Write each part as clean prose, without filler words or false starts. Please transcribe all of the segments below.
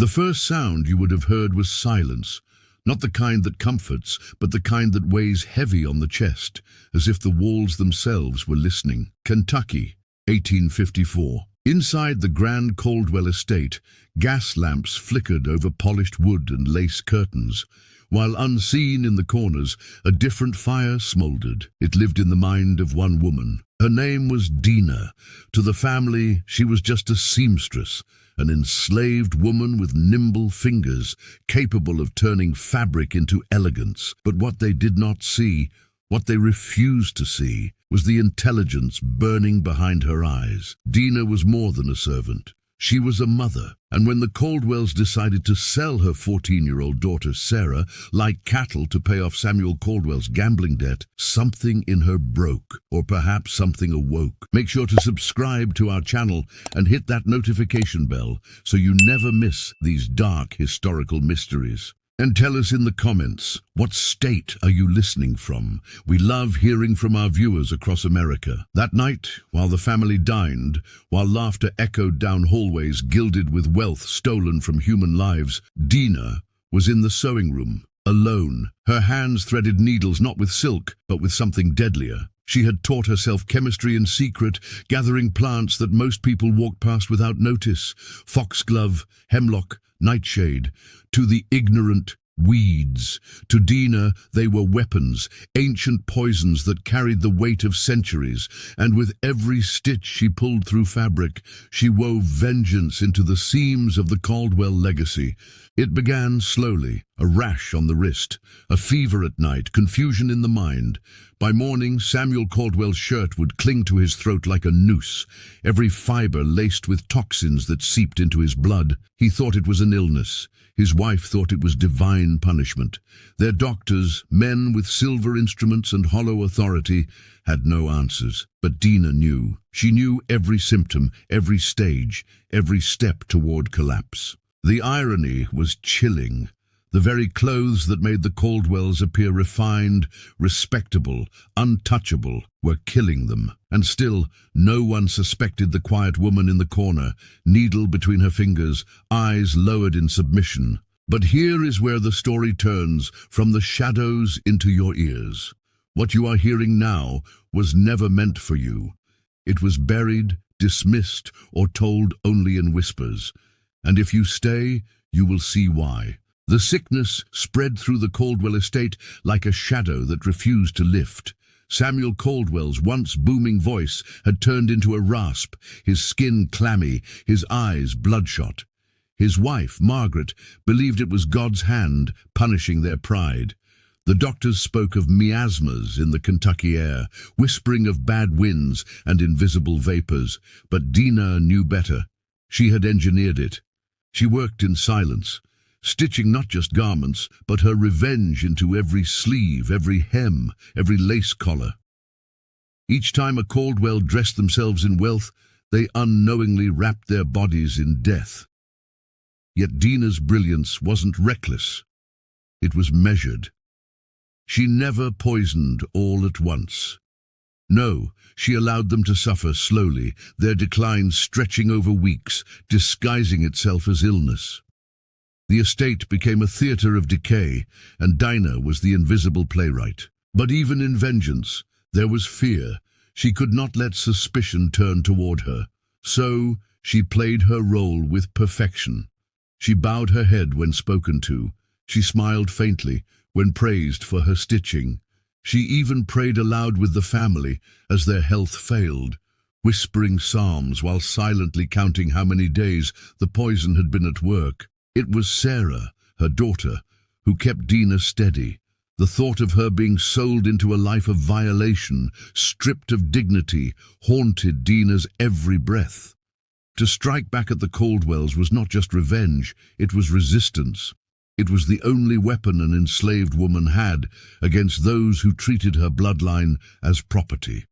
The first sound you would have heard was silence, not the kind that comforts, but the kind that weighs heavy on the chest, as if the walls themselves were listening. Kentucky, 1854. Inside the grand Caldwell estate, gas lamps flickered over polished wood and lace curtains, while unseen in the corners, a different fire smoldered. It lived in the mind of one woman. Her name was Dina. To the family, she was just a seamstress, an enslaved woman with nimble fingers, capable of turning fabric into elegance. But what they did not see, what they refused to see, was the intelligence burning behind her eyes. Dina was more than a servant. She was a mother, and when the Caldwells decided to sell her 14-year-old daughter Sarah like cattle to pay off Samuel Caldwell's gambling debt, something in her broke, or perhaps something awoke. Make sure to subscribe to our channel and hit that notification bell so you never miss these dark historical mysteries. And tell us in the comments, what state are you listening from? We love hearing from our viewers across America. That night, while the family dined, while laughter echoed down hallways gilded with wealth stolen from human lives, Dina was in the sewing room, alone. Her hands threaded needles not with silk, but with something deadlier. She had taught herself chemistry in secret, gathering plants that most people walked past without notice. Foxglove, hemlock, nightshade. To the ignorant, weeds. To Dina, they were weapons, ancient poisons that carried the weight of centuries, and with every stitch she pulled through fabric, she wove vengeance into the seams of the Caldwell legacy. It began slowly, a rash on the wrist, a fever at night, confusion in the mind. By morning, Samuel Caldwell's shirt would cling to his throat like a noose, every fiber laced with toxins that seeped into his blood. He thought it was an illness. His wife thought it was divine punishment. Their doctors, men with silver instruments and hollow authority, had no answers. But Dina knew. She knew every symptom, every stage, every step toward collapse. The irony was chilling. The very clothes that made the Caldwells appear refined, respectable, untouchable, were killing them. And still, no one suspected the quiet woman in the corner, needle between her fingers, eyes lowered in submission. But here is where the story turns from the shadows into your ears. What you are hearing now was never meant for you. It was buried, dismissed, or told only in whispers. And if you stay, you will see why. The sickness spread through the Caldwell estate like a shadow that refused to lift. Samuel Caldwell's once booming voice had turned into a rasp, his skin clammy, his eyes bloodshot. His wife, Margaret, believed it was God's hand punishing their pride. The doctors spoke of miasmas in the Kentucky air, whispering of bad winds and invisible vapors, but Dina knew better. She had engineered it. She worked in silence, stitching not just garments, but her revenge into every sleeve, every hem, every lace collar. Each time a Caldwell dressed themselves in wealth, they unknowingly wrapped their bodies in death. Yet Dina's brilliance wasn't reckless. It was measured. She never poisoned all at once. No, she allowed them to suffer slowly, their decline stretching over weeks, disguising itself as illness. The estate became a theater of decay, and Dina was the invisible playwright. But even in vengeance, there was fear. She could not let suspicion turn toward her. So, she played her role with perfection. She bowed her head when spoken to. She smiled faintly when praised for her stitching. She even prayed aloud with the family as their health failed, whispering psalms while silently counting how many days the poison had been at work. It was Sarah, her daughter, who kept Dina steady. The thought of her being sold into a life of violation, stripped of dignity, haunted Dina's every breath. To strike back at the Caldwells was not just revenge, it was resistance. It was the only weapon an enslaved woman had against those who treated her bloodline as property.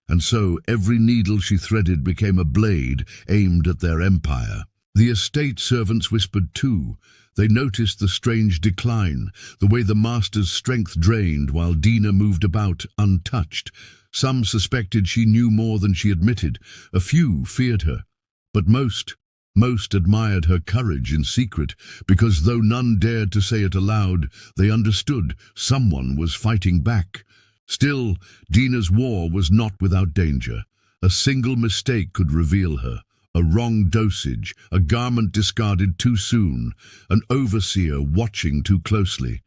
And so every needle she threaded became a blade aimed at their empire. The estate servants whispered too. They noticed the strange decline, the way the master's strength drained while Dina moved about untouched. Some suspected she knew more than she admitted. A few feared her. But most Most admired her courage in secret, because though none dared to say it aloud, they understood someone was fighting back. Still, Dina's war was not without danger. A single mistake could reveal her. A wrong dosage, a garment discarded too soon, an overseer watching too closely.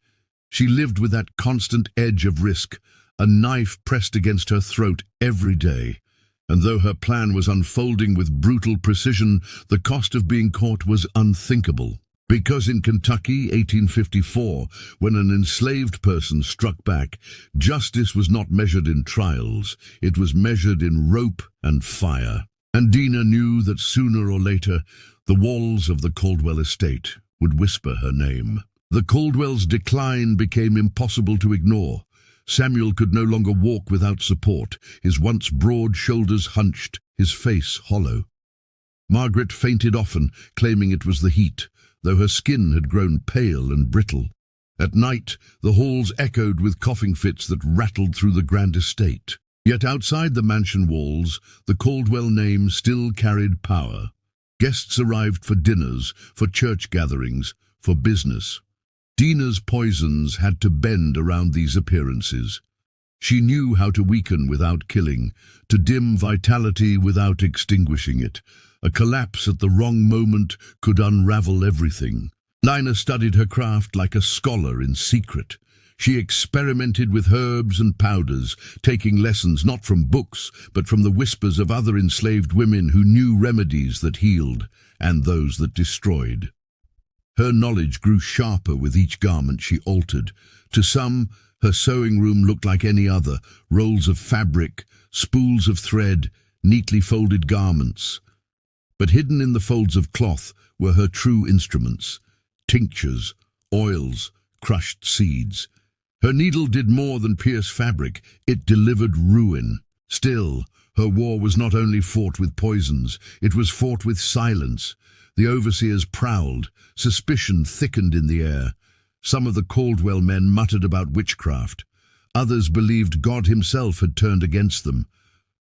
She lived with that constant edge of risk, a knife pressed against her throat every day. And though her plan was unfolding with brutal precision, the cost of being caught was unthinkable. Because in Kentucky, 1854, when an enslaved person struck back, justice was not measured in trials, it was measured in rope and fire. And Dina knew that sooner or later, the walls of the Caldwell estate would whisper her name. The Caldwells' decline became impossible to ignore. Samuel could no longer walk without support, his once broad shoulders hunched, his face hollow. Margaret fainted often, claiming it was the heat, though her skin had grown pale and brittle. At night, the halls echoed with coughing fits that rattled through the grand estate. Yet outside the mansion walls, the Caldwell name still carried power. Guests arrived for dinners, for church gatherings, for business. Dina's poisons had to bend around these appearances. She knew how to weaken without killing, to dim vitality without extinguishing it. A collapse at the wrong moment could unravel everything. Dina studied her craft like a scholar in secret. She experimented with herbs and powders, taking lessons not from books, but from the whispers of other enslaved women who knew remedies that healed and those that destroyed. Her knowledge grew sharper with each garment she altered. To some, her sewing room looked like any other, rolls of fabric, spools of thread, neatly folded garments. But hidden in the folds of cloth were her true instruments, tinctures, oils, crushed seeds. Her needle did more than pierce fabric, it delivered ruin. Still, her war was not only fought with poisons, it was fought with silence. The overseers prowled, suspicion thickened in the air. Some of the Caldwell men muttered about witchcraft. Others believed God himself had turned against them.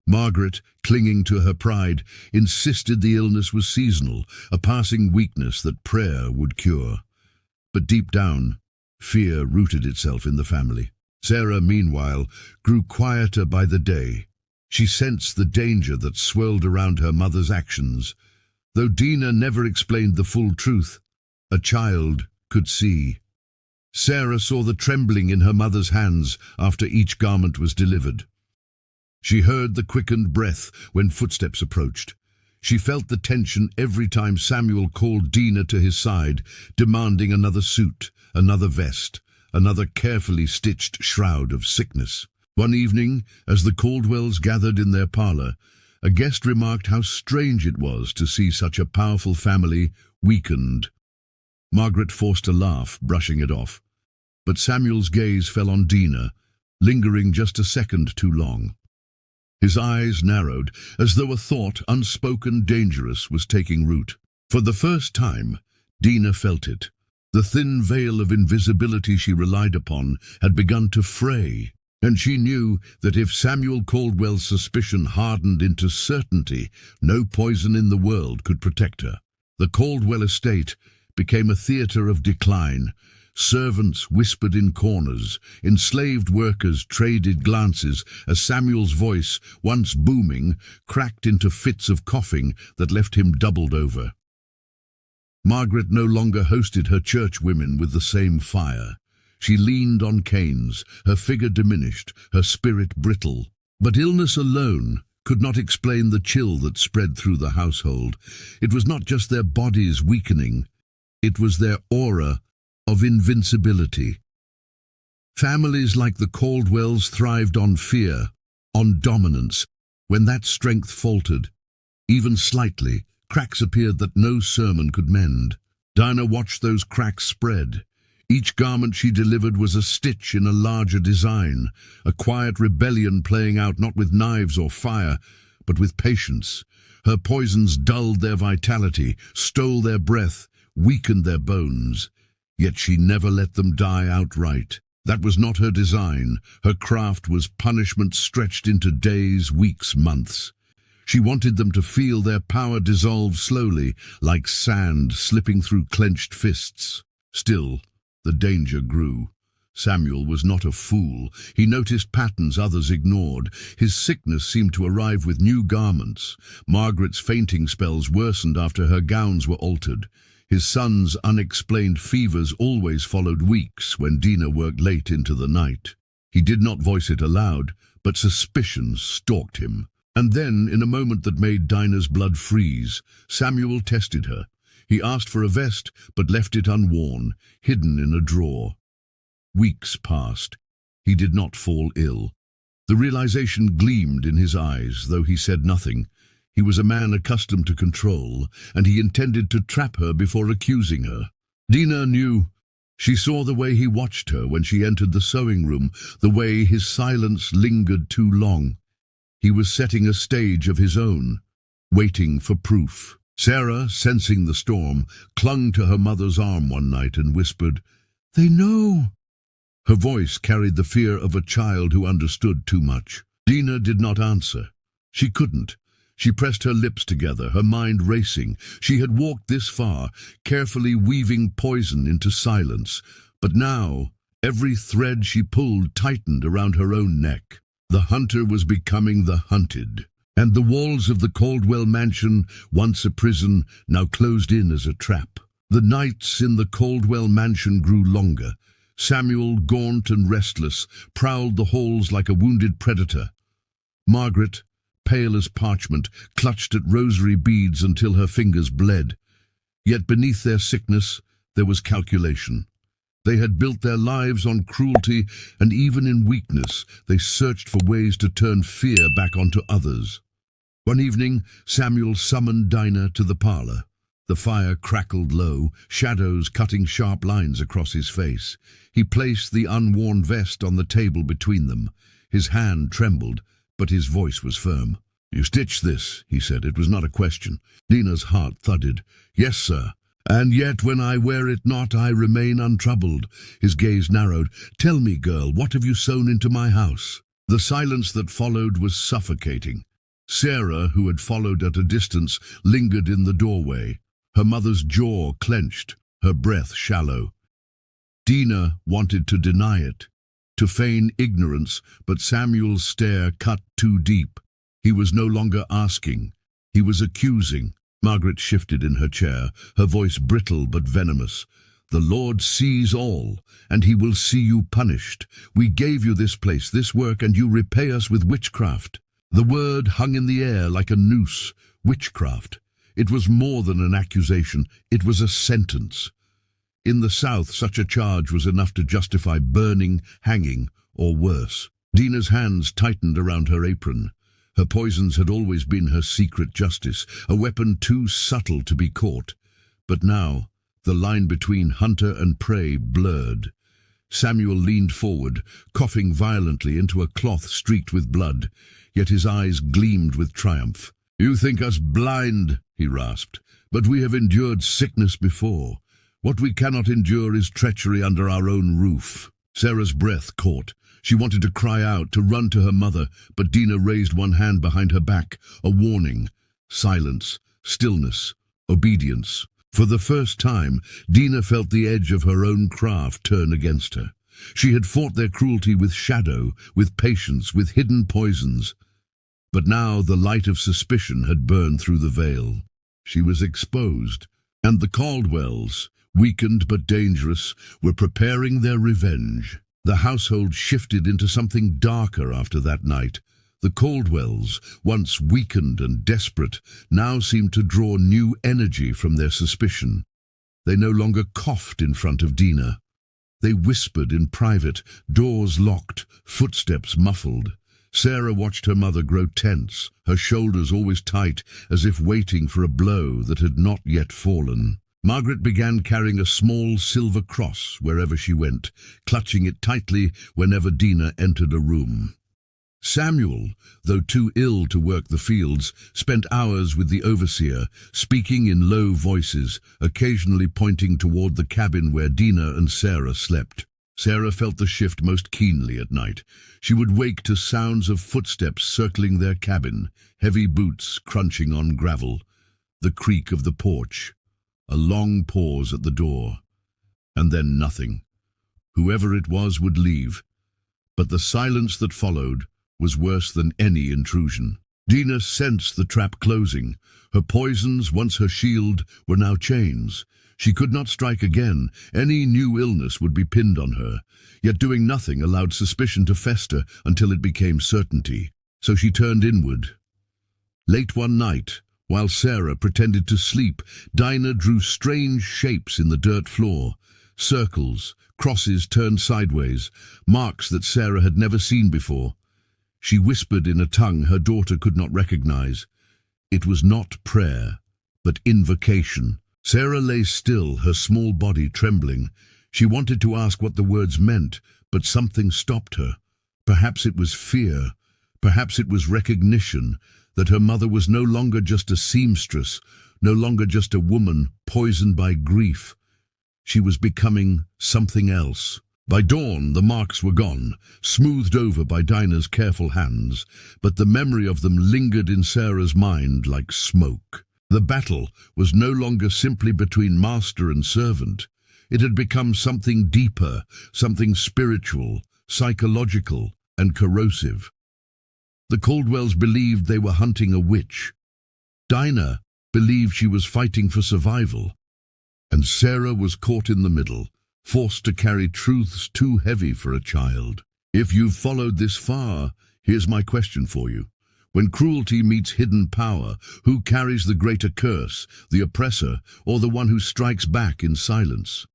Margaret, clinging to her pride, insisted the illness was seasonal, a passing weakness that prayer would cure. But deep down, fear rooted itself in the family. Sarah, meanwhile, grew quieter by the day. She sensed the danger that swirled around her mother's actions. Though Dina never explained the full truth, a child could see. Sarah saw the trembling in her mother's hands after each garment was delivered. She heard the quickened breath when footsteps approached. She felt the tension every time Samuel called Dina to his side, demanding another suit, another vest, another carefully stitched shroud of sickness. One evening, as the Caldwells gathered in their parlor, a guest remarked how strange it was to see such a powerful family weakened. Margaret forced a laugh, brushing it off. But Samuel's gaze fell on Dina, lingering just a second too long. His eyes narrowed, as though a thought, unspoken, dangerous, was taking root. For the first time, Dina felt it. The thin veil of invisibility she relied upon had begun to fray. And she knew that if Samuel Caldwell's suspicion hardened into certainty, no poison in the world could protect her. The Caldwell estate became a theater of decline. Servants whispered in corners, enslaved workers traded glances as Samuel's voice, once booming, cracked into fits of coughing that left him doubled over. Margaret no longer hosted her churchwomen with the same fire. She leaned on canes, her figure diminished, her spirit brittle. But illness alone could not explain the chill that spread through the household. It was not just their bodies weakening, it was their aura of invincibility. Families like the Caldwells thrived on fear, on dominance. When that strength faltered, even slightly, cracks appeared that no sermon could mend. Dina watched those cracks spread. Each garment she delivered was a stitch in a larger design, a quiet rebellion playing out not with knives or fire, but with patience. Her poisons dulled their vitality, stole their breath, weakened their bones. Yet she never let them die outright. That was not her design. Her craft was punishment stretched into days, weeks, months. She wanted them to feel their power dissolve slowly, like sand slipping through clenched fists. Still, the danger grew. Samuel was not a fool. He noticed patterns others ignored. His sickness seemed to arrive with new garments. Margaret's fainting spells worsened after her gowns were altered. His son's unexplained fevers always followed weeks when Dina worked late into the night. He did not voice it aloud, but suspicions stalked him. And then, in a moment that made Dina's blood freeze, Samuel tested her. He asked for a vest, but left it unworn, hidden in a drawer. Weeks passed. He did not fall ill. The realization gleamed in his eyes, though he said nothing. He was a man accustomed to control, and he intended to trap her before accusing her. Dina knew. She saw the way he watched her when she entered the sewing room, the way his silence lingered too long. He was setting a stage of his own, waiting for proof. Sarah, sensing the storm, clung to her mother's arm one night and whispered, "They know." Her voice carried the fear of a child who understood too much. Dina did not answer. She couldn't. She pressed her lips together, her mind racing. She had walked this far, carefully weaving poison into silence. But now, every thread she pulled tightened around her own neck. The hunter was becoming the hunted. And the walls of the Caldwell mansion, once a prison, now closed in as a trap. The nights in the Caldwell mansion grew longer. Samuel, gaunt and restless, prowled the halls like a wounded predator. Margaret, pale as parchment, clutched at rosary beads until her fingers bled. Yet beneath their sickness, there was calculation. They had built their lives on cruelty, and even in weakness, they searched for ways to turn fear back onto others. One evening, Samuel summoned Dina to the parlor. The fire crackled low, shadows cutting sharp lines across his face. He placed the unworn vest on the table between them. His hand trembled, but his voice was firm. "You stitched this," he said. It was not a question. Dina's heart thudded. "Yes, sir. And yet when I wear it not, I remain untroubled." His gaze narrowed. "Tell me, girl, what have you sewn into my house?" The silence that followed was suffocating. Sarah, who had followed at a distance, lingered in the doorway. Her mother's jaw clenched, her breath shallow. Dina wanted to deny it, to feign ignorance, but Samuel's stare cut too deep. He was no longer asking, he was accusing. Margaret shifted in her chair, her voice brittle but venomous. "The Lord sees all, and he will see you punished. We gave you this place, this work, and you repay us with witchcraft." The word hung in the air like a noose. Witchcraft. It was more than an accusation, it was a sentence. In the South, such a charge was enough to justify burning, hanging, or worse. Dina's hands tightened around her apron. Her poisons had always been her secret justice, a weapon too subtle to be caught. But now, the line between hunter and prey blurred. Samuel leaned forward, coughing violently into a cloth streaked with blood, yet his eyes gleamed with triumph. "You think us blind," he rasped, "but we have endured sickness before. What we cannot endure is treachery under our own roof." Sarah's breath caught. She wanted to cry out, to run to her mother, but Dina raised one hand behind her back, a warning. Silence, stillness, obedience. For the first time, Dina felt the edge of her own craft turn against her. She had fought their cruelty with shadow, with patience, with hidden poisons. But now the light of suspicion had burned through the veil. She was exposed, and the Caldwells, weakened but dangerous, were preparing their revenge. The household shifted into something darker after that night. The Caldwells, once weakened and desperate, now seemed to draw new energy from their suspicion. They no longer coughed in front of Dina. They whispered in private, doors locked, footsteps muffled. Sarah watched her mother grow tense, her shoulders always tight, as if waiting for a blow that had not yet fallen. Margaret began carrying a small silver cross wherever she went, clutching it tightly whenever Dina entered a room. Samuel, though too ill to work the fields, spent hours with the overseer, speaking in low voices, occasionally pointing toward the cabin where Dina and Sarah slept. Sarah felt the shift most keenly at night. She would wake to sounds of footsteps circling their cabin, heavy boots crunching on gravel, the creak of the porch, a long pause at the door, and then nothing. Whoever it was would leave, but the silence that followed was worse than any intrusion. Dina sensed the trap closing. Her poisons, once her shield, were now chains. She could not strike again. Any new illness would be pinned on her. Yet doing nothing allowed suspicion to fester until it became certainty. So she turned inward. Late one night, while Sarah pretended to sleep, Dina drew strange shapes in the dirt floor. Circles, crosses turned sideways, marks that Sarah had never seen before. She whispered in a tongue her daughter could not recognize. It was not prayer, but invocation. Sarah lay still, her small body trembling. She wanted to ask what the words meant, but something stopped her. Perhaps it was fear. Perhaps it was recognition that her mother was no longer just a seamstress, no longer just a woman poisoned by grief. She was becoming something else. By dawn, the marks were gone, smoothed over by Dina's careful hands, but the memory of them lingered in Sarah's mind like smoke. The battle was no longer simply between master and servant. It had become something deeper, something spiritual, psychological, and corrosive. The Caldwells believed they were hunting a witch. Dina believed she was fighting for survival. And Sarah was caught in the middle, forced to carry truths too heavy for a child. If you've followed this far, here's my question for you. When cruelty meets hidden power, who carries the greater curse, the oppressor, or the one who strikes back in silence?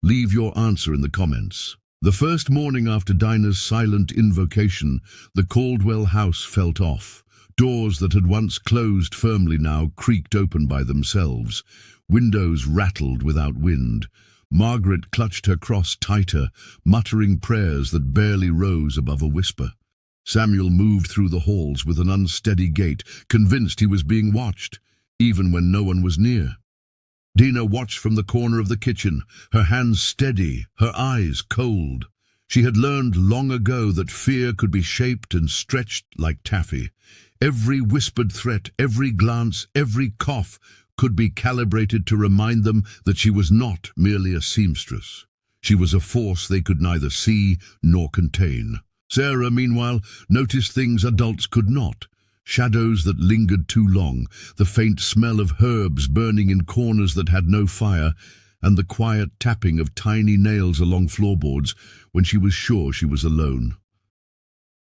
Leave your answer in the comments. The first morning after Dina's silent invocation, the Caldwell house felt off. Doors that had once closed firmly now creaked open by themselves. Windows rattled without wind. Margaret clutched her cross tighter, muttering prayers that barely rose above a whisper. Samuel moved through the halls with an unsteady gait, convinced he was being watched, even when no one was near. Dina watched from the corner of the kitchen, her hands steady, her eyes cold. She had learned long ago that fear could be shaped and stretched like taffy. Every whispered threat, every glance, every cough could be calibrated to remind them that she was not merely a seamstress. She was a force they could neither see nor contain. Sarah, meanwhile, noticed things adults could not. Shadows that lingered too long, the faint smell of herbs burning in corners that had no fire, and the quiet tapping of tiny nails along floorboards when she was sure she was alone.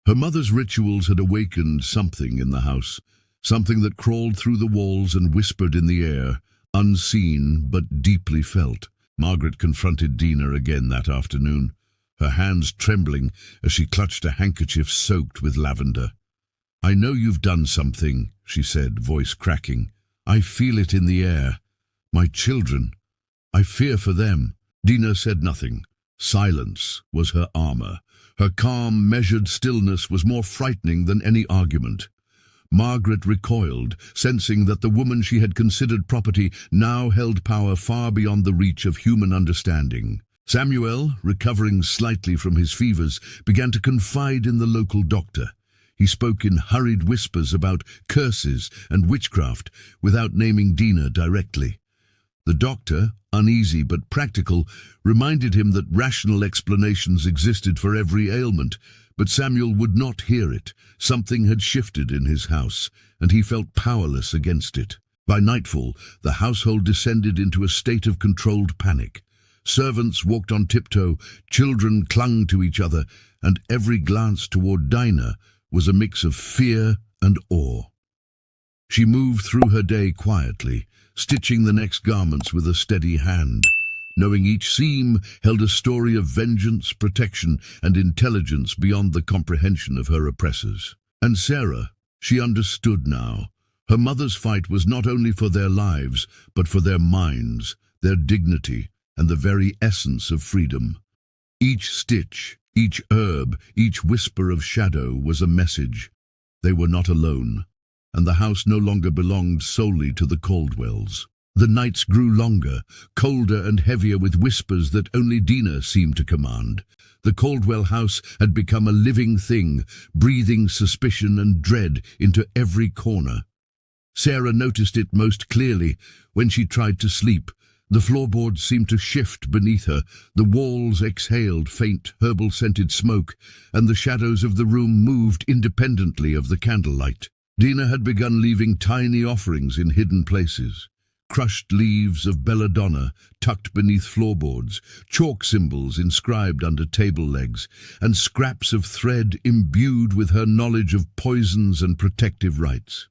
Her mother's rituals had awakened something in the house, something that crawled through the walls and whispered in the air, unseen but deeply felt. Margaret confronted Dina again that afternoon, her hands trembling as she clutched a handkerchief soaked with lavender. "I know you've done something," she said, voice cracking. "I feel it in the air. My children. I fear for them." Dina said nothing. Silence was her armor. Her calm, measured stillness was more frightening than any argument. Margaret recoiled, sensing that the woman she had considered property now held power far beyond the reach of human understanding. Samuel, recovering slightly from his fevers, began to confide in the local doctor. He spoke in hurried whispers about curses and witchcraft, without naming Dina directly. The doctor, uneasy but practical, reminded him that rational explanations existed for every ailment, but Samuel would not hear it. Something had shifted in his house, and he felt powerless against it. By nightfall, the household descended into a state of controlled panic. Servants walked on tiptoe, children clung to each other, and every glance toward Dina was a mix of fear and awe. She moved through her day quietly, stitching the next garments with a steady hand, knowing each seam held a story of vengeance, protection, and intelligence beyond the comprehension of her oppressors. And Sarah, she understood now. Her mother's fight was not only for their lives, but for their minds, their dignity, and the very essence of freedom. Each stitch, each herb, each whisper of shadow was a message. They were not alone, and the house no longer belonged solely to the Caldwells. The nights grew longer, colder and heavier, with whispers that only Dina seemed to command. The Caldwell house had become a living thing, breathing suspicion and dread into every corner. Sarah noticed it most clearly when she tried to sleep. The floorboards seemed to shift beneath her, the walls exhaled faint, herbal-scented smoke, and the shadows of the room moved independently of the candlelight. Dina had begun leaving tiny offerings in hidden places. Crushed leaves of belladonna tucked beneath floorboards, chalk symbols inscribed under table legs, and scraps of thread imbued with her knowledge of poisons and protective rites.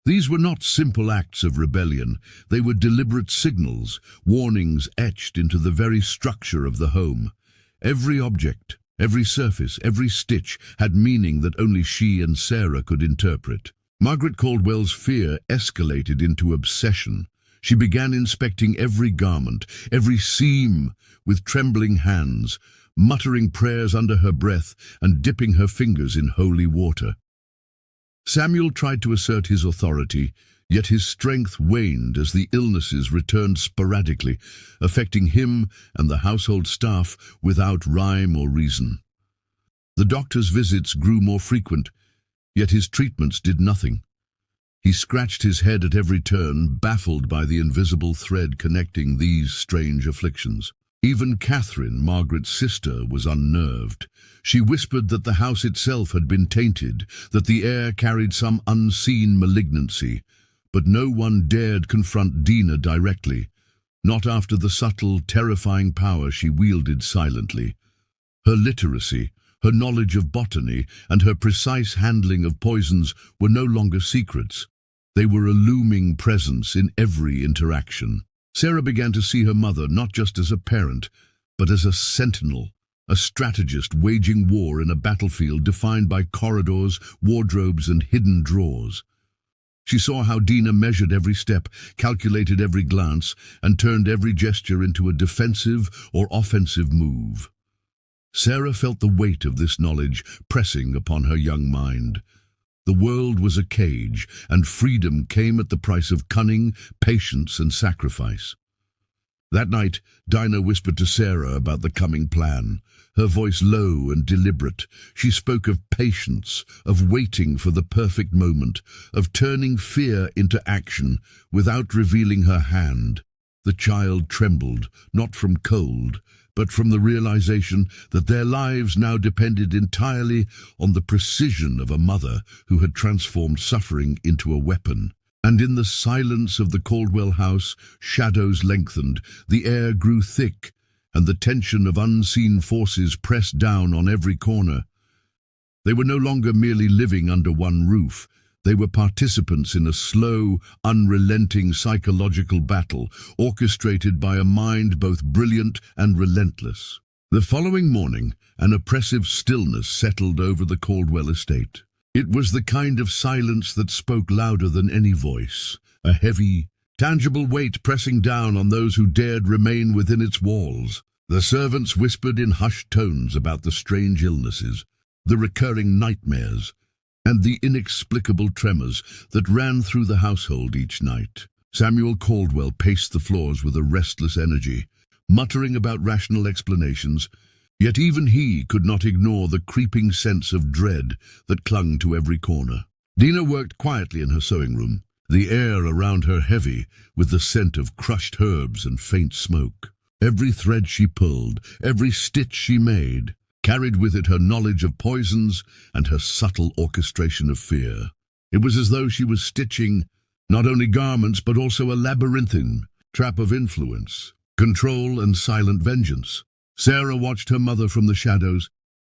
These were not simple acts of rebellion, they were deliberate signals, warnings etched into the very structure of the home. Every object, every surface, every stitch had meaning that only she and Sarah could interpret. Margaret Caldwell's fear escalated into obsession. She began inspecting every garment, every seam, with trembling hands, muttering prayers under her breath and dipping her fingers in holy water. Samuel tried to assert his authority, yet his strength waned as the illnesses returned sporadically, affecting him and the household staff without rhyme or reason. The doctor's visits grew more frequent, yet his treatments did nothing. He scratched his head at every turn, baffled by the invisible thread connecting these strange afflictions. Even Catherine, Margaret's sister, was unnerved. She whispered that the house itself had been tainted, that the air carried some unseen malignancy. But no one dared confront Dina directly, not after the subtle, terrifying power she wielded silently. Her literacy, her knowledge of botany, and her precise handling of poisons were no longer secrets. They were a looming presence in every interaction. Sarah began to see her mother not just as a parent, but as a sentinel, a strategist waging war in a battlefield defined by corridors, wardrobes, and hidden drawers. She saw how Dina measured every step, calculated every glance, and turned every gesture into a defensive or offensive move. Sarah felt the weight of this knowledge pressing upon her young mind. The world was a cage, and freedom came at the price of cunning, patience, and sacrifice. That night, Dina whispered to Sarah about the coming plan. Her voice low and deliberate, she spoke of patience, of waiting for the perfect moment, of turning fear into action without revealing her hand. The child trembled, not from cold, but from the realization that their lives now depended entirely on the precision of a mother who had transformed suffering into a weapon. And in the silence of the Caldwell house, shadows lengthened, the air grew thick, and the tension of unseen forces pressed down on every corner. They were no longer merely living under one roof. They were participants in a slow, unrelenting psychological battle, orchestrated by a mind both brilliant and relentless. The following morning, an oppressive stillness settled over the Caldwell estate. It was the kind of silence that spoke louder than any voice, a heavy, tangible weight pressing down on those who dared remain within its walls. The servants whispered in hushed tones about the strange illnesses, the recurring nightmares, and the inexplicable tremors that ran through the household each night. Samuel Caldwell paced the floors with a restless energy, muttering about rational explanations, yet even he could not ignore the creeping sense of dread that clung to every corner. Dina worked quietly in her sewing room, the air around her heavy with the scent of crushed herbs and faint smoke. Every thread she pulled, every stitch she made, carried with it her knowledge of poisons and her subtle orchestration of fear. It was as though she was stitching not only garments but also a labyrinthine trap of influence, control, and silent vengeance. Sarah watched her mother from the shadows,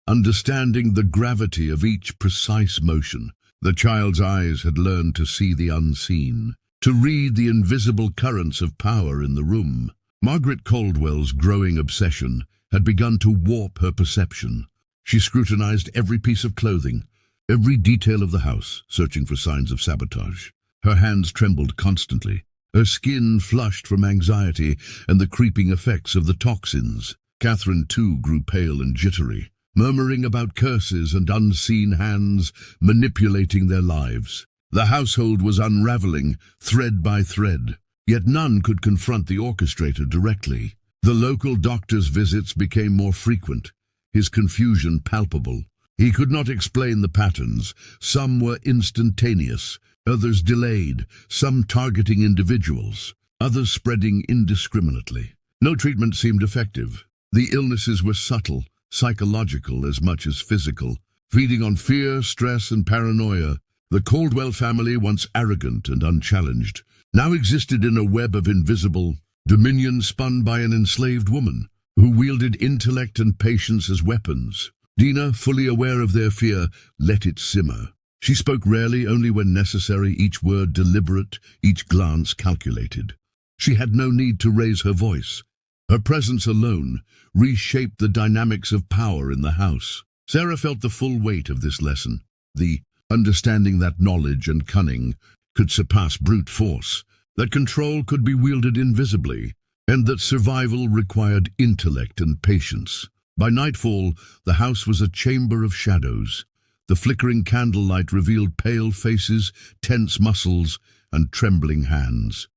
understanding the gravity of each precise motion. The child's eyes had learned to see the unseen, to read the invisible currents of power in the room. Margaret Caldwell's growing obsession had begun to warp her perception. She scrutinized every piece of clothing, every detail of the house, searching for signs of sabotage. Her hands trembled constantly. Her skin flushed from anxiety and the creeping effects of the toxins. Catherine, too, grew pale and jittery, murmuring about curses and unseen hands manipulating their lives. The household was unraveling, thread by thread. Yet none could confront the orchestrator directly. The local doctor's visits became more frequent, his confusion palpable. He could not explain the patterns. Some were instantaneous, others delayed, some targeting individuals, others spreading indiscriminately. No treatment seemed effective. The illnesses were subtle, psychological as much as physical, feeding on fear, stress, and paranoia. The Caldwell family, once arrogant and unchallenged, now existed in a web of invisible dominion spun by an enslaved woman who wielded intellect and patience as weapons. Dina, fully aware of their fear, let it simmer. She spoke rarely, only when necessary, each word deliberate, each glance calculated. She had no need to raise her voice. Her presence alone reshaped the dynamics of power in the house. Sarah felt the full weight of this lesson, the understanding that knowledge and cunning could surpass brute force, that control could be wielded invisibly, and that survival required intellect and patience. By nightfall, the house was a chamber of shadows. The flickering candlelight revealed pale faces, tense muscles, and trembling hands.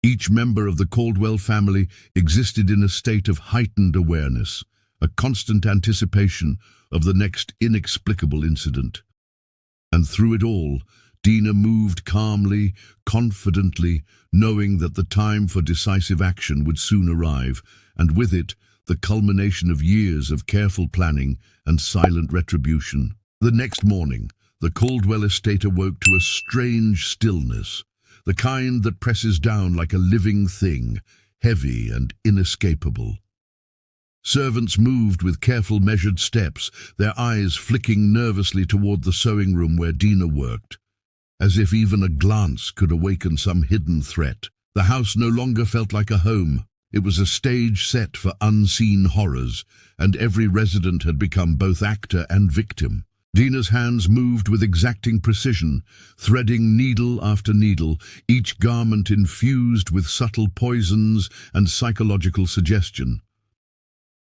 Each member of the Caldwell family existed in a state of heightened awareness, a constant anticipation of the next inexplicable incident. And through it all, Dina moved calmly, confidently, knowing that the time for decisive action would soon arrive, and with it, the culmination of years of careful planning and silent retribution. The next morning, the Caldwell estate awoke to a strange stillness, the kind that presses down like a living thing, heavy and inescapable. Servants moved with careful measured steps, their eyes flicking nervously toward the sewing room where Dina worked, as if even a glance could awaken some hidden threat. The house no longer felt like a home. It was a stage set for unseen horrors, and every resident had become both actor and victim. Dina's hands moved with exacting precision, threading needle after needle, each garment infused with subtle poisons and psychological suggestion.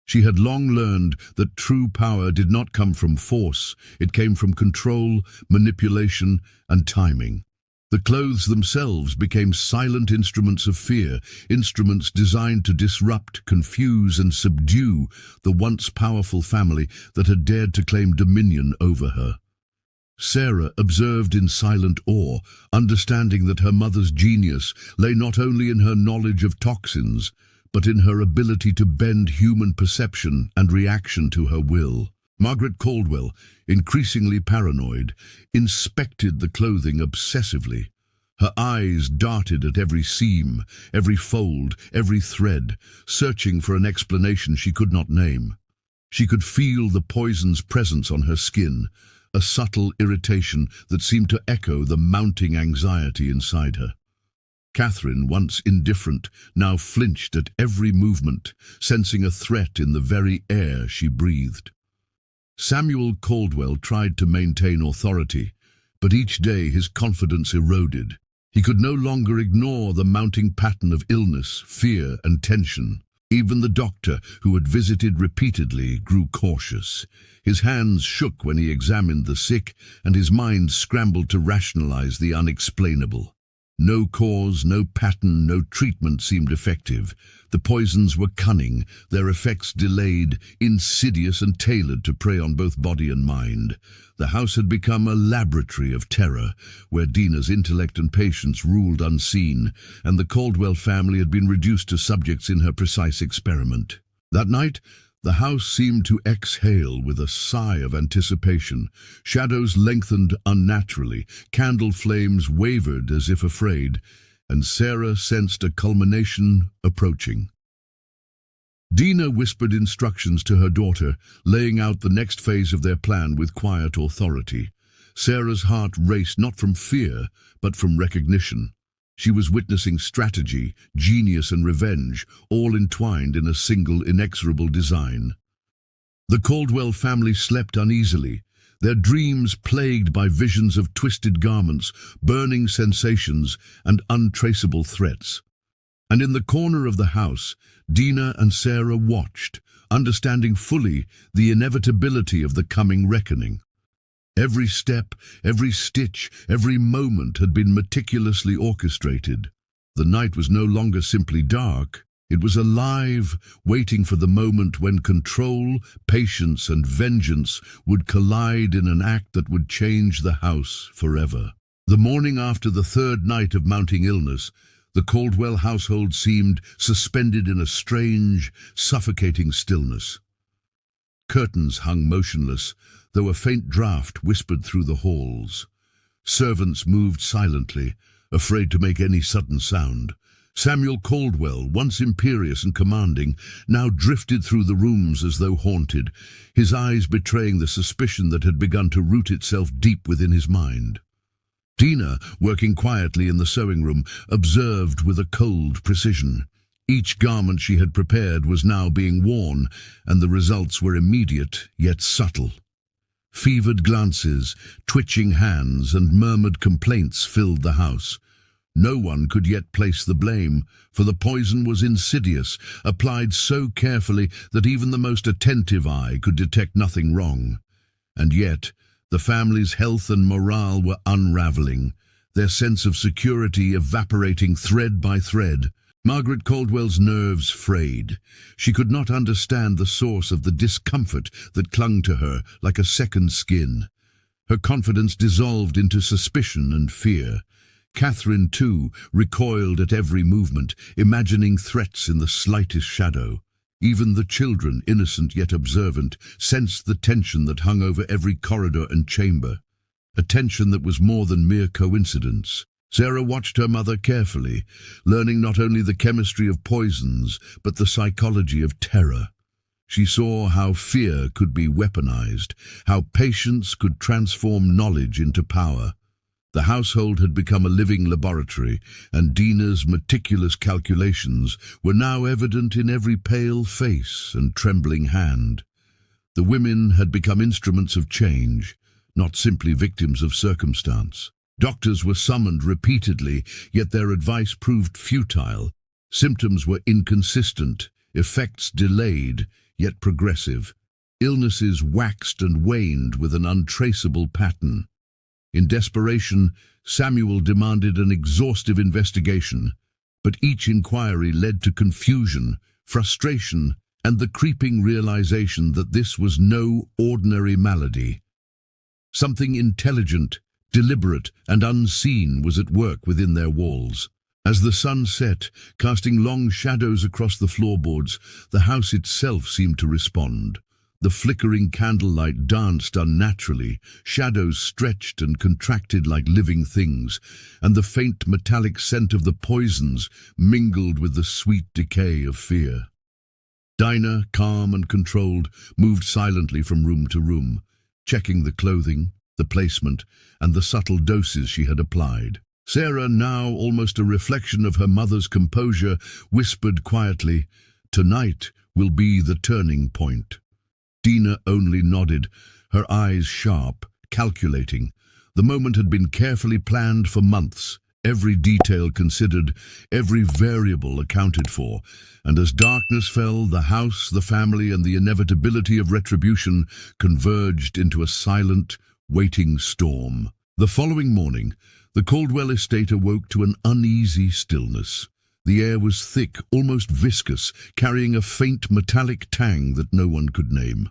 She had long learned that true power did not come from force, it came from control, manipulation, and timing. The clothes themselves became silent instruments of fear, instruments designed to disrupt, confuse, and subdue the once powerful family that had dared to claim dominion over her. Sarah observed in silent awe, understanding that her mother's genius lay not only in her knowledge of toxins, but in her ability to bend human perception and reaction to her will. Margaret Caldwell, increasingly paranoid, inspected the clothing obsessively. Her eyes darted at every seam, every fold, every thread, searching for an explanation she could not name. She could feel the poison's presence on her skin, a subtle irritation that seemed to echo the mounting anxiety inside her. Catherine, once indifferent, now flinched at every movement, sensing a threat in the very air she breathed. Samuel Caldwell tried to maintain authority, but each day his confidence eroded. He could no longer ignore the mounting pattern of illness, fear, and tension. Even the doctor, who had visited repeatedly, grew cautious. His hands shook when he examined the sick, and his mind scrambled to rationalize the unexplainable. No cause, no pattern, no treatment seemed effective. The poisons were cunning, their effects delayed, insidious and tailored to prey on both body and mind. The house had become a laboratory of terror, where Dina's intellect and patience ruled unseen, and the Caldwell family had been reduced to subjects in her precise experiment. That night, the house seemed to exhale with a sigh of anticipation. Shadows lengthened unnaturally, candle flames wavered as if afraid, and Sarah sensed a culmination approaching. Dina whispered instructions to her daughter, laying out the next phase of their plan with quiet authority. Sarah's heart raced not from fear, but from recognition. She was witnessing strategy, genius, and revenge, all entwined in a single inexorable design. The Caldwell family slept uneasily, their dreams plagued by visions of twisted garments, burning sensations, and untraceable threats. And in the corner of the house, Dina and Sarah watched, understanding fully the inevitability of the coming reckoning. Every step, every stitch, every moment had been meticulously orchestrated. The night was no longer simply dark. It was alive, waiting for the moment when control, patience, and vengeance would collide in an act that would change the house forever. The morning after the third night of mounting illness, the Caldwell household seemed suspended in a strange, suffocating stillness. Curtains hung motionless, though a faint draught whispered through the halls. Servants moved silently, afraid to make any sudden sound. Samuel Caldwell, once imperious and commanding, now drifted through the rooms as though haunted, his eyes betraying the suspicion that had begun to root itself deep within his mind. Dina, working quietly in the sewing room, observed with a cold precision. Each garment she had prepared was now being worn, and the results were immediate yet subtle. Fevered glances, twitching hands, and murmured complaints filled the house. No one could yet place the blame, for the poison was insidious, applied so carefully that even the most attentive eye could detect nothing wrong. And yet, the family's health and morale were unraveling, their sense of security evaporating thread by thread. Margaret Caldwell's nerves frayed. She could not understand the source of the discomfort that clung to her like a second skin. Her confidence dissolved into suspicion and fear. Catherine, too, recoiled at every movement, imagining threats in the slightest shadow. Even the children, innocent yet observant, sensed the tension that hung over every corridor and chamber, a tension that was more than mere coincidence. Sarah watched her mother carefully, learning not only the chemistry of poisons, but the psychology of terror. She saw how fear could be weaponized, how patience could transform knowledge into power. The household had become a living laboratory, and Dina's meticulous calculations were now evident in every pale face and trembling hand. The women had become instruments of change, not simply victims of circumstance. Doctors were summoned repeatedly, yet their advice proved futile. Symptoms were inconsistent, effects delayed, yet progressive. Illnesses waxed and waned with an untraceable pattern. In desperation, Samuel demanded an exhaustive investigation, but each inquiry led to confusion, frustration, and the creeping realization that this was no ordinary malady. Something intelligent, deliberate, and unseen was at work within their walls. As the sun set, casting long shadows across the floorboards, the house itself seemed to respond. The flickering candlelight danced unnaturally, shadows stretched and contracted like living things, and the faint metallic scent of the poisons mingled with the sweet decay of fear. Dina, calm and controlled, moved silently from room to room, checking the clothing, the placement, and the subtle doses she had applied. Sarah, now almost a reflection of her mother's composure, whispered quietly, "Tonight will be the turning point." Dina only nodded, her eyes sharp, calculating. The moment had been carefully planned for months, every detail considered, every variable accounted for, and as darkness fell, the house, the family, and the inevitability of retribution converged into a silent, waiting storm. The following morning, the Caldwell estate awoke to an uneasy stillness. The air was thick, almost viscous, carrying a faint metallic tang that no one could name.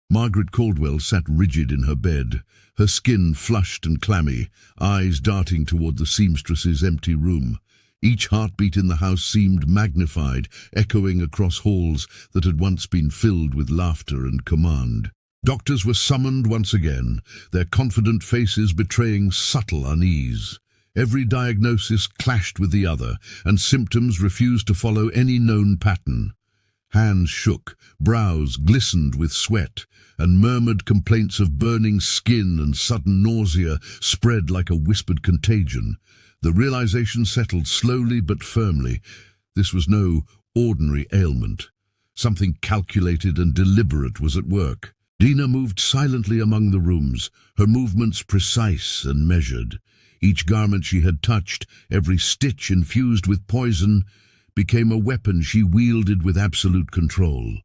Margaret Caldwell sat rigid in her bed, her skin flushed and clammy, eyes darting toward the seamstress's empty room. Each heartbeat in the house seemed magnified, echoing across halls that had once been filled with laughter and command. Doctors were summoned once again, their confident faces betraying subtle unease. Every diagnosis clashed with the other, and symptoms refused to follow any known pattern. Hands shook, brows glistened with sweat, and murmured complaints of burning skin and sudden nausea spread like a whispered contagion. The realization settled slowly but firmly. This was no ordinary ailment. Something calculated and deliberate was at work. Dina moved silently among the rooms, her movements precise and measured. Each garment she had touched, every stitch infused with poison, became a weapon she wielded with absolute control.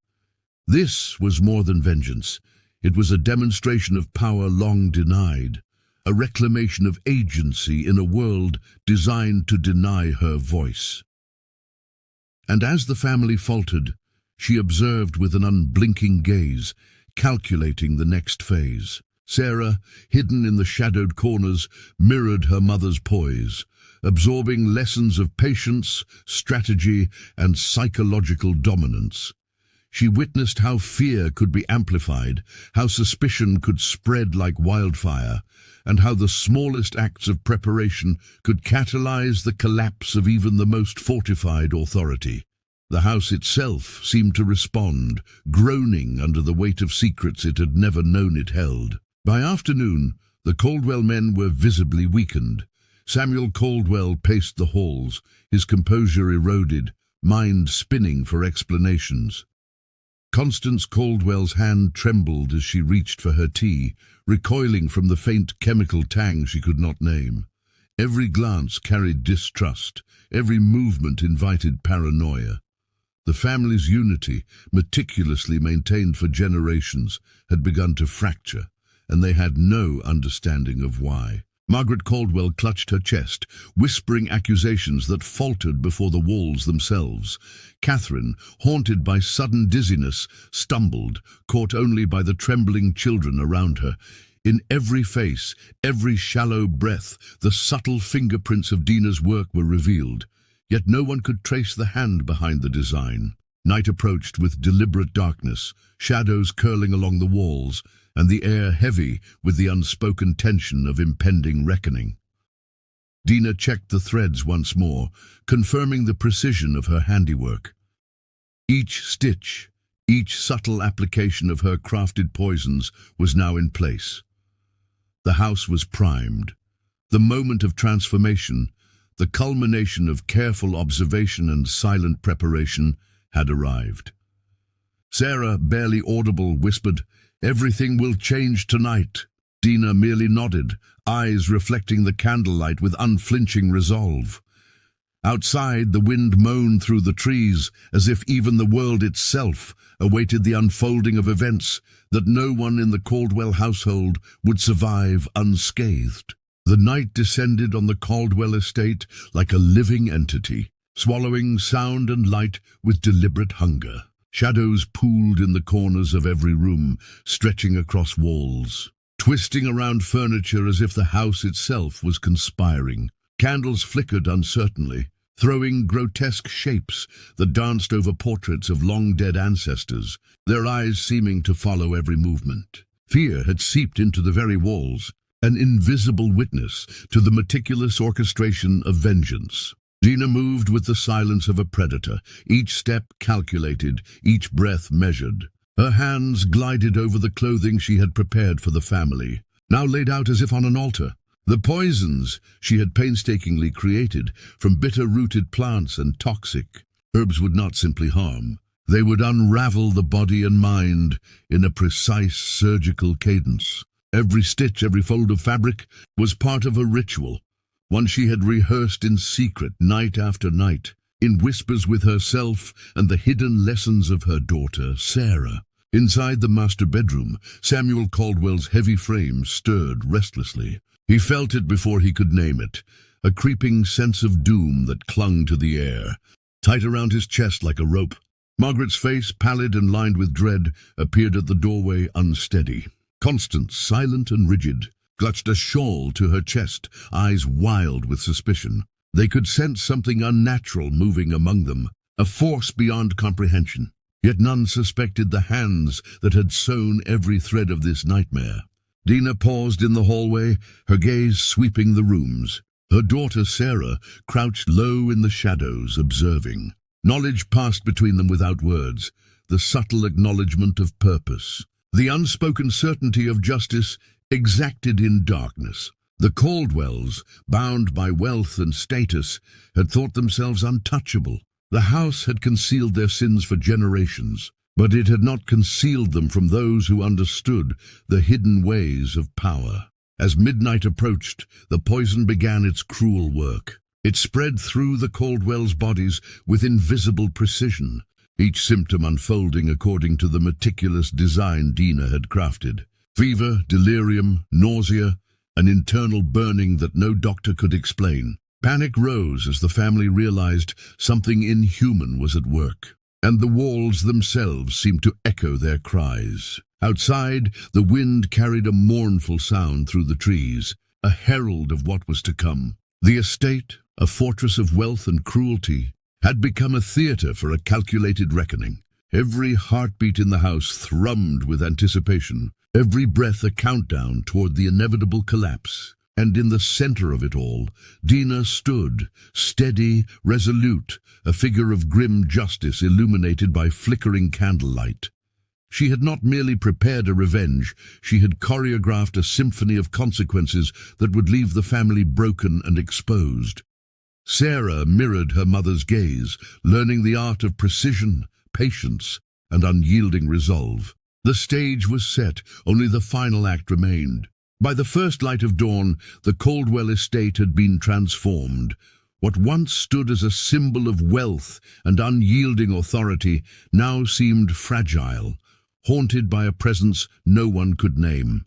This was more than vengeance. It was a demonstration of power long denied. a reclamation of agency in a world designed to deny her voice. And as the family faltered, she observed with an unblinking gaze, calculating the next phase. Sarah, hidden in the shadowed corners, mirrored her mother's poise, absorbing lessons of patience, strategy, and psychological dominance. She witnessed how fear could be amplified, how suspicion could spread like wildfire, and how the smallest acts of preparation could catalyze the collapse of even the most fortified authority. The house itself seemed to respond, groaning under the weight of secrets it had never known it held. By afternoon, the Caldwell men were visibly weakened. Samuel Caldwell paced the halls, his composure eroded, mind spinning for explanations. Constance Caldwell's hand trembled as she reached for her tea, recoiling from the faint chemical tang she could not name. Every glance carried distrust, every movement invited paranoia. The family's unity, meticulously maintained for generations, had begun to fracture, and they had no understanding of why. Margaret Caldwell clutched her chest, whispering accusations that faltered before the walls themselves. Catherine, haunted by sudden dizziness, stumbled, caught only by the trembling children around her. In every face, every shallow breath, the subtle fingerprints of Dina's work were revealed. Yet no one could trace the hand behind the design. Night approached with deliberate darkness, shadows curling along the walls, and the air heavy with the unspoken tension of impending reckoning. Dina checked the threads once more, confirming the precision of her handiwork. Each stitch, each subtle application of her crafted poisons was now in place. The house was primed. The moment of transformation, the culmination of careful observation and silent preparation, had arrived. Sarah, barely audible, whispered, "Everything will change tonight." Dina merely nodded, eyes reflecting the candlelight with unflinching resolve. Outside, the wind moaned through the trees, as if even the world itself awaited the unfolding of events that no one in the Caldwell household would survive unscathed. The night descended on the Caldwell estate like a living entity, swallowing sound and light with deliberate hunger. Shadows pooled in the corners of every room, stretching across walls, twisting around furniture as if the house itself was conspiring. Candles flickered uncertainly, throwing grotesque shapes that danced over portraits of long-dead ancestors, their eyes seeming to follow every movement. Fear had seeped into the very walls, an invisible witness to the meticulous orchestration of vengeance. Dina moved with the silence of a predator, each step calculated, each breath measured. Her hands glided over the clothing she had prepared for the family, now laid out as if on an altar. The poisons she had painstakingly created from bitter-rooted plants and toxic herbs would not simply harm. They would unravel the body and mind in a precise surgical cadence. Every stitch, every fold of fabric was part of a ritual, one she had rehearsed in secret night after night, in whispers with herself and the hidden lessons of her daughter, Sarah. Inside the master bedroom, Samuel Caldwell's heavy frame stirred restlessly. He felt it before he could name it, a creeping sense of doom that clung to the air, tight around his chest like a rope. Margaret's face, pallid and lined with dread, appeared at the doorway unsteady. Constance, silent and rigid, clutched a shawl to her chest, eyes wild with suspicion. They could sense something unnatural moving among them, a force beyond comprehension. Yet none suspected the hands that had sewn every thread of this nightmare. Dina paused in the hallway, her gaze sweeping the rooms. Her daughter Sarah crouched low in the shadows, observing. Knowledge passed between them without words, the subtle acknowledgement of purpose, the unspoken certainty of justice exacted in darkness. The Caldwells, bound by wealth and status, had thought themselves untouchable. The house had concealed their sins for generations, but it had not concealed them from those who understood the hidden ways of power. As midnight approached, the poison began its cruel work. It spread through the Caldwells' bodies with invisible precision, each symptom unfolding according to the meticulous design Dina had crafted. Fever, delirium, nausea, an internal burning that no doctor could explain. Panic rose as the family realized something inhuman was at work, and the walls themselves seemed to echo their cries. Outside, the wind carried a mournful sound through the trees, a herald of what was to come. The estate, a fortress of wealth and cruelty, had become a theater for a calculated reckoning. Every heartbeat in the house thrummed with anticipation, every breath a countdown toward the inevitable collapse. And in the center of it all, Dina stood, steady, resolute, a figure of grim justice illuminated by flickering candlelight. She had not merely prepared a revenge, she had choreographed a symphony of consequences that would leave the family broken and exposed. Sarah mirrored her mother's gaze, learning the art of precision, patience, and unyielding resolve. The stage was set, only the final act remained. By the first light of dawn, the Caldwell estate had been transformed. What once stood as a symbol of wealth and unyielding authority now seemed fragile, haunted by a presence no one could name.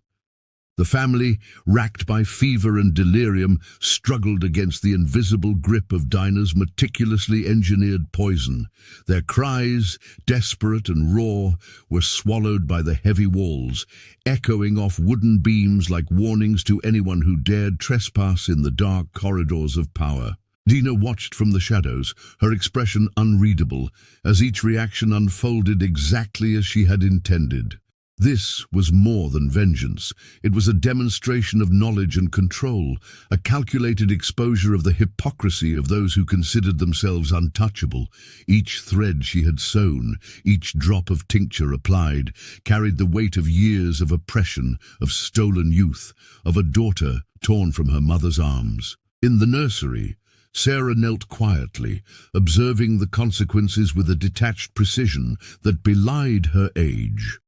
The family, racked by fever and delirium, struggled against the invisible grip of Dina's meticulously engineered poison. Their cries, desperate and raw, were swallowed by the heavy walls, echoing off wooden beams like warnings to anyone who dared trespass in the dark corridors of power. Dina watched from the shadows, her expression unreadable, as each reaction unfolded exactly as she had intended. This was more than vengeance. It was a demonstration of knowledge and control, a calculated exposure of the hypocrisy of those who considered themselves untouchable. Each thread she had sewn, each drop of tincture applied, carried the weight of years of oppression, of stolen youth, of a daughter torn from her mother's arms. In the nursery, Sarah knelt quietly, observing the consequences with a detached precision that belied her age.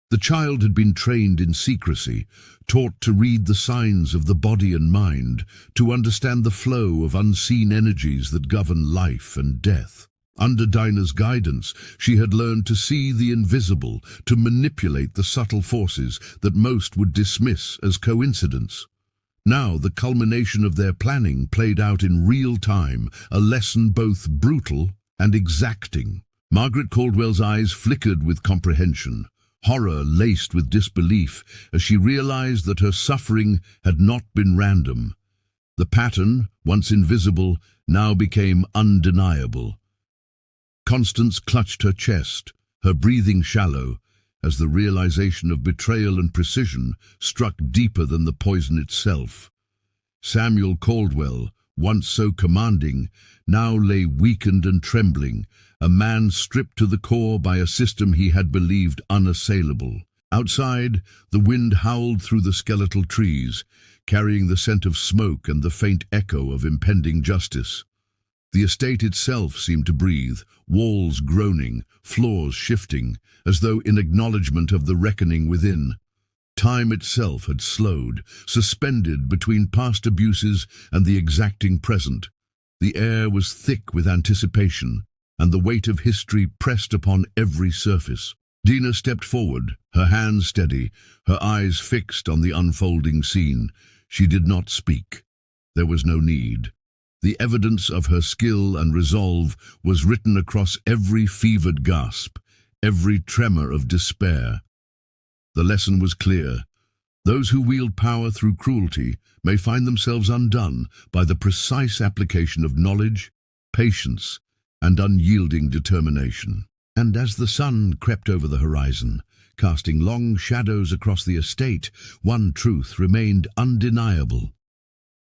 The child had been trained in secrecy, taught to read the signs of the body and mind, to understand the flow of unseen energies that govern life and death. Under Dina's guidance, she had learned to see the invisible, to manipulate the subtle forces that most would dismiss as coincidence. Now the culmination of their planning played out in real time, a lesson both brutal and exacting. Margaret Caldwell's eyes flickered with comprehension, horror laced with disbelief, as she realized that her suffering had not been random. The pattern, once invisible, now became undeniable. Constance clutched her chest, her breathing shallow, as the realization of betrayal and precision struck deeper than the poison itself. Samuel Caldwell, once so commanding, now lay weakened and trembling, a man stripped to the core by a system he had believed unassailable. Outside, the wind howled through the skeletal trees, carrying the scent of smoke and the faint echo of impending justice. The estate itself seemed to breathe, walls groaning, floors shifting, as though in acknowledgement of the reckoning within. Time itself had slowed, suspended between past abuses and the exacting present. The air was thick with anticipation, and the weight of history pressed upon every surface. Dina stepped forward, her hands steady, her eyes fixed on the unfolding scene. She did not speak. There was no need. The evidence of her skill and resolve was written across every fevered gasp, every tremor of despair. The lesson was clear. Those who wield power through cruelty may find themselves undone by the precise application of knowledge, patience, and unyielding determination. And as the sun crept over the horizon, casting long shadows across the estate, one truth remained undeniable.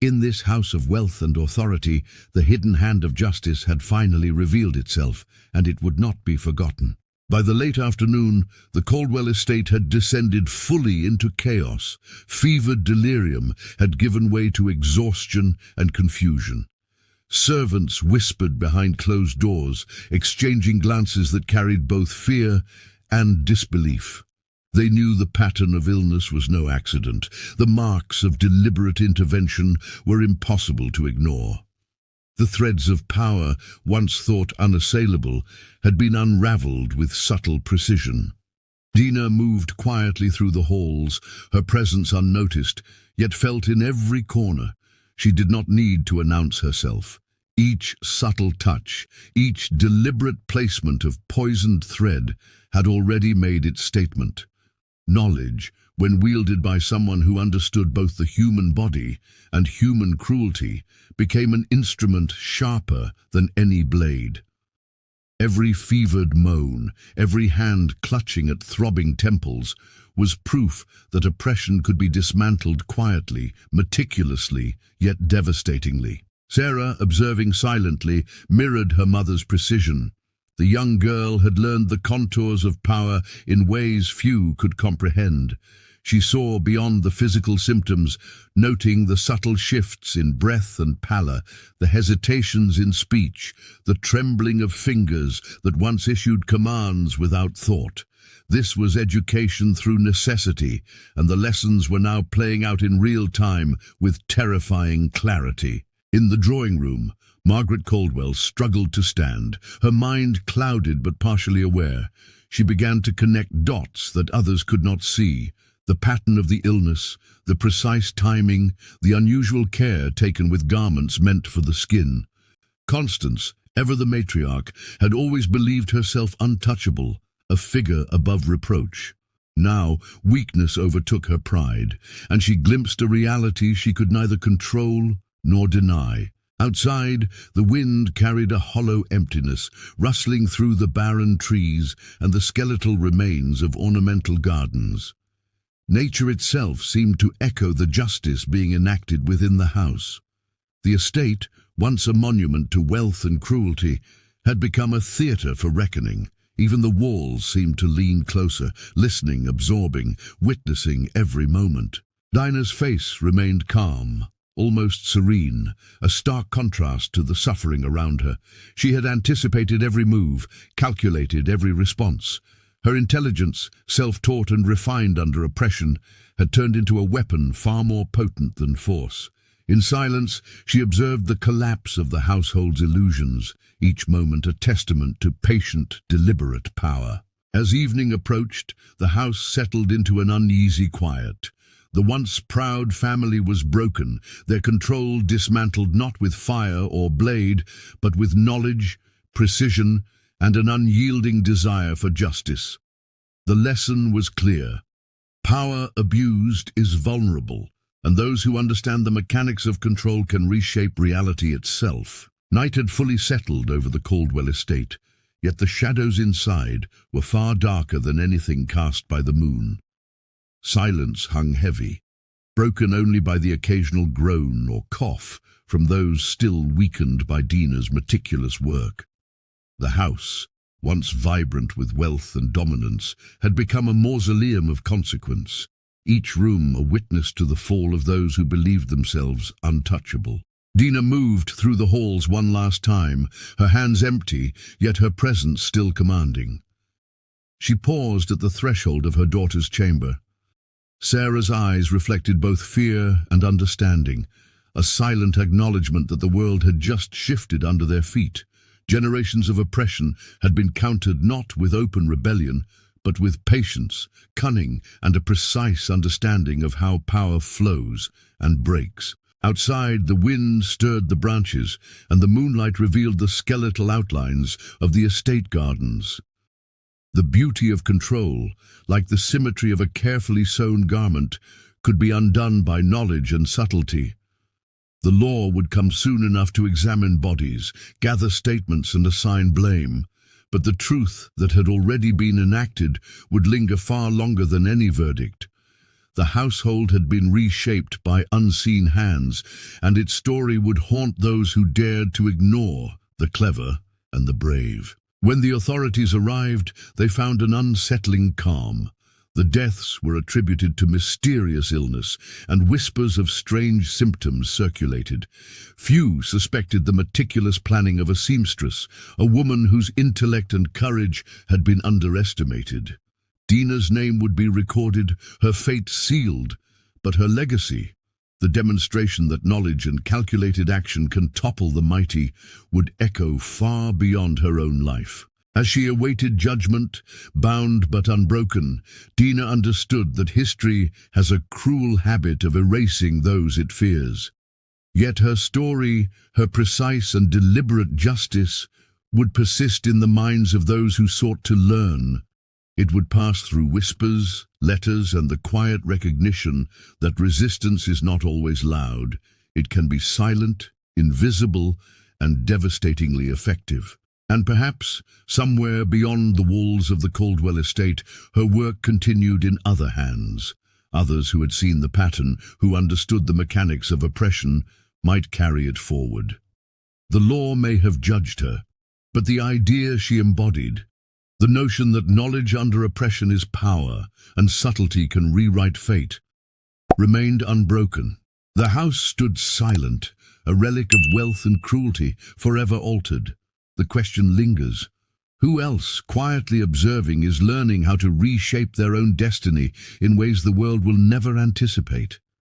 In this house of wealth and authority, the hidden hand of justice had finally revealed itself, and it would not be forgotten. By the late afternoon, the Caldwell estate had descended fully into chaos. Fevered delirium had given way to exhaustion and confusion. Servants whispered behind closed doors, exchanging glances that carried both fear and disbelief. They knew the pattern of illness was no accident. The marks of deliberate intervention were impossible to ignore. The threads of power, once thought unassailable, had been unraveled with subtle precision. Dina moved quietly through the halls, her presence unnoticed, yet felt in every corner. She did not need to announce herself. Each subtle touch, each deliberate placement of poisoned thread had already made its statement. Knowledge, when wielded by someone who understood both the human body and human cruelty, became an instrument sharper than any blade. Every fevered moan, every hand clutching at throbbing temples, was proof that oppression could be dismantled quietly, meticulously, yet devastatingly. Sarah, observing silently, mirrored her mother's precision. The young girl had learned the contours of power in ways few could comprehend. She saw beyond the physical symptoms, noting the subtle shifts in breath and pallor, the hesitations in speech, the trembling of fingers that once issued commands without thought. This was education through necessity, and the lessons were now playing out in real time with terrifying clarity. In the drawing room, Margaret Caldwell struggled to stand, her mind clouded but partially aware. She began to connect dots that others could not see. The pattern of the illness, the precise timing, the unusual care taken with garments meant for the skin. Constance, ever the matriarch, had always believed herself untouchable, a figure above reproach. Now, weakness overtook her pride, and she glimpsed a reality she could neither control nor deny. Outside, the wind carried a hollow emptiness, rustling through the barren trees and the skeletal remains of ornamental gardens. Nature itself seemed to echo the justice being enacted within the house. The estate, once a monument to wealth and cruelty, had become a theatre for reckoning. Even the walls seemed to lean closer, listening, absorbing, witnessing every moment. Dina's face remained calm, almost serene, a stark contrast to the suffering around her. She had anticipated every move, calculated every response. Her intelligence, self-taught and refined under oppression, had turned into a weapon far more potent than force. In silence, she observed the collapse of the household's illusions, each moment a testament to patient, deliberate power. As evening approached, the house settled into an uneasy quiet. The once proud family was broken, their control dismantled not with fire or blade, but with knowledge, precision, and an unyielding desire for justice. The lesson was clear. Power abused is vulnerable, and those who understand the mechanics of control can reshape reality itself. Night had fully settled over the Caldwell estate, yet the shadows inside were far darker than anything cast by the moon. Silence hung heavy, broken only by the occasional groan or cough from those still weakened by Dina's meticulous work. The house, once vibrant with wealth and dominance, had become a mausoleum of consequence, each room a witness to the fall of those who believed themselves untouchable. Dina moved through the halls one last time, her hands empty, yet her presence still commanding. She paused at the threshold of her daughter's chamber. Sarah's eyes reflected both fear and understanding, a silent acknowledgement that the world had just shifted under their feet. Generations of oppression had been countered not with open rebellion, but with patience, cunning, and a precise understanding of how power flows and breaks. Outside, the wind stirred the branches, and the moonlight revealed the skeletal outlines of the estate gardens. The beauty of control, like the symmetry of a carefully sewn garment, could be undone by knowledge and subtlety. The law would come soon enough to examine bodies, gather statements and assign blame, but the truth that had already been enacted would linger far longer than any verdict. The household had been reshaped by unseen hands, and its story would haunt those who dared to ignore the clever and the brave. When the authorities arrived, they found an unsettling calm. The deaths were attributed to mysterious illness, and whispers of strange symptoms circulated. Few suspected the meticulous planning of a seamstress, a woman whose intellect and courage had been underestimated. Dina's name would be recorded, her fate sealed, but her legacy, the demonstration that knowledge and calculated action can topple the mighty, would echo far beyond her own life. As she awaited judgment, bound but unbroken, Dina understood that history has a cruel habit of erasing those it fears. Yet her story, her precise and deliberate justice, would persist in the minds of those who sought to learn. It would pass through whispers, letters, and the quiet recognition that resistance is not always loud. It can be silent, invisible, and devastatingly effective. And perhaps, somewhere beyond the walls of the Caldwell estate, her work continued in other hands. Others who had seen the pattern, who understood the mechanics of oppression, might carry it forward. The law may have judged her, but the idea she embodied, the notion that knowledge under oppression is power and subtlety can rewrite fate, remained unbroken. The house stood silent, a relic of wealth and cruelty, forever altered. The question lingers. Who else, quietly observing, is learning how to reshape their own destiny in ways the world will never anticipate?